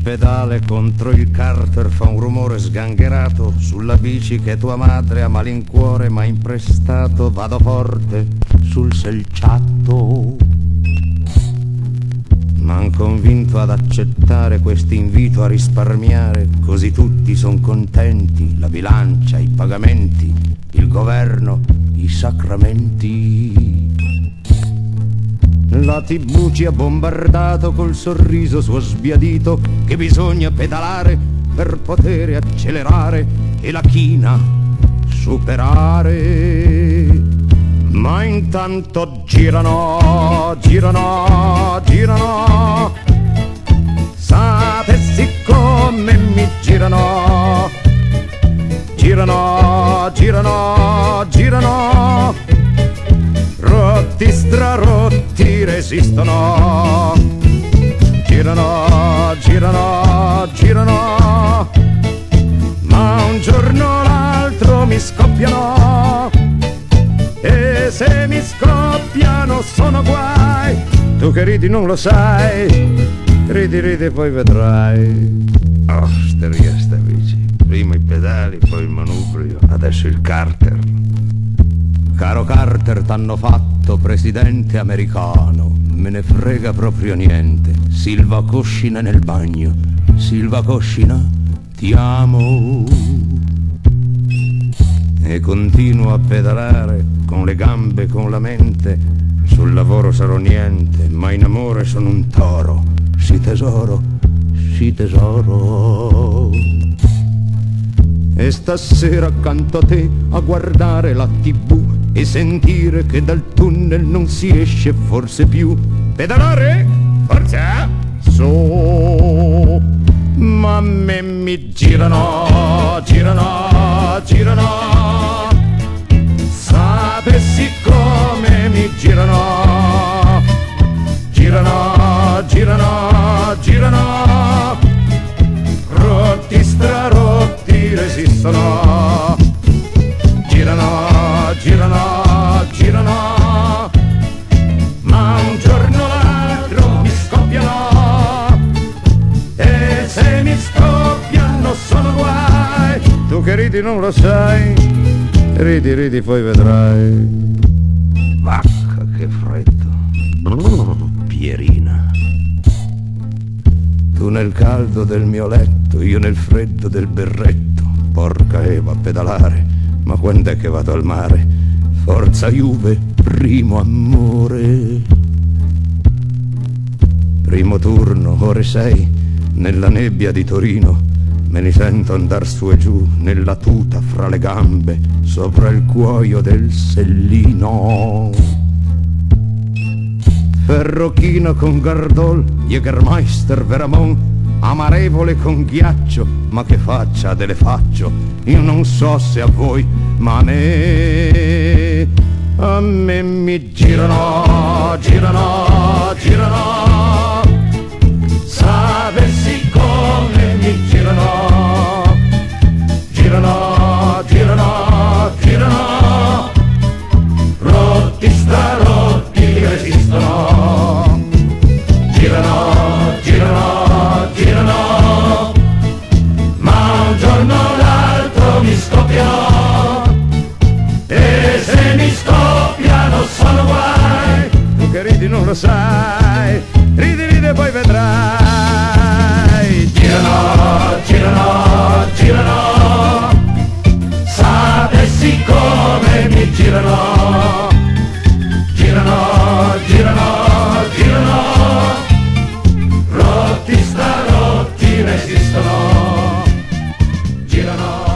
pedale contro il carter fa un rumore sgangherato sulla bici che tua madre a malincuore m'ha imprestato. Vado forte sul selciato, m'han convinto ad accettare quest'invito a risparmiare, così tutti son contenti, la bilancia, i pagamenti, il governo, i sacramenti. La TV ci ha bombardato col sorriso suo sbiadito che bisogna pedalare per poter accelerare e la china superare. Ma intanto girano, girano, girano, sapessi come mi girano, girano, girano, girano, rotti strarotti resistono, girano, girano, girano, ma un giorno o l'altro mi scoppiano, e se mi scoppiano sono guai. Tu che ridi non lo sai, ridi ridi poi vedrai. Oh, steria sta bici, prima i pedali, poi il manubrio, adesso il carter. Caro Carter, t'hanno fatto presidente americano, me ne frega proprio niente. Silva Coscina nel bagno, Silva Coscina, ti amo. E continuo a pedalare con le gambe e con la mente. Sul lavoro sarò niente, ma in amore sono un toro. Sì tesoro, sì tesoro. E stasera accanto a te a guardare la TV e sentire che dal tunnel non si esce forse più. Pedalare? Forza! Su! Ma a me mi girano, girano, girano. Sapessi come mi girano, girano, girano, girano, rotti strarotti resistono, girano, girano, girano, ma un giorno o l'altro mi scoppiano, e se mi scoppiano sono guai. Tu che ridi non lo sai, ridi ridi poi vedrai. Vacca che freddo, Pierina. Tu nel caldo del mio letto, io nel freddo del berretto. Porca Eva, a pedalare, ma quando è che vado al mare? Forza Juve, primo amore. Primo turno, ore 6, nella nebbia di Torino. Me li sento andar su e giù, nella tuta fra le gambe, sopra il cuoio del sellino. Ferrochino con Gardol, Jägermeister, Veramon, amarevole con ghiaccio, ma che faccia delle faccio. Io non so se a voi, ma a me mi girano, girano, girano. Sapessi come mi girano, girano, girano, girano, rotti strarotti resistono, girano, girano, girano, ma un giorno o l'altro mi scoppiano, e se mi scoppiano sono guai. Tu che ridi non lo sai, ridi ridi e poi vedrai. Girano, girano, girano, sapessi come mi girano, girano, girano, girano, rotti strarotti resistono, girano.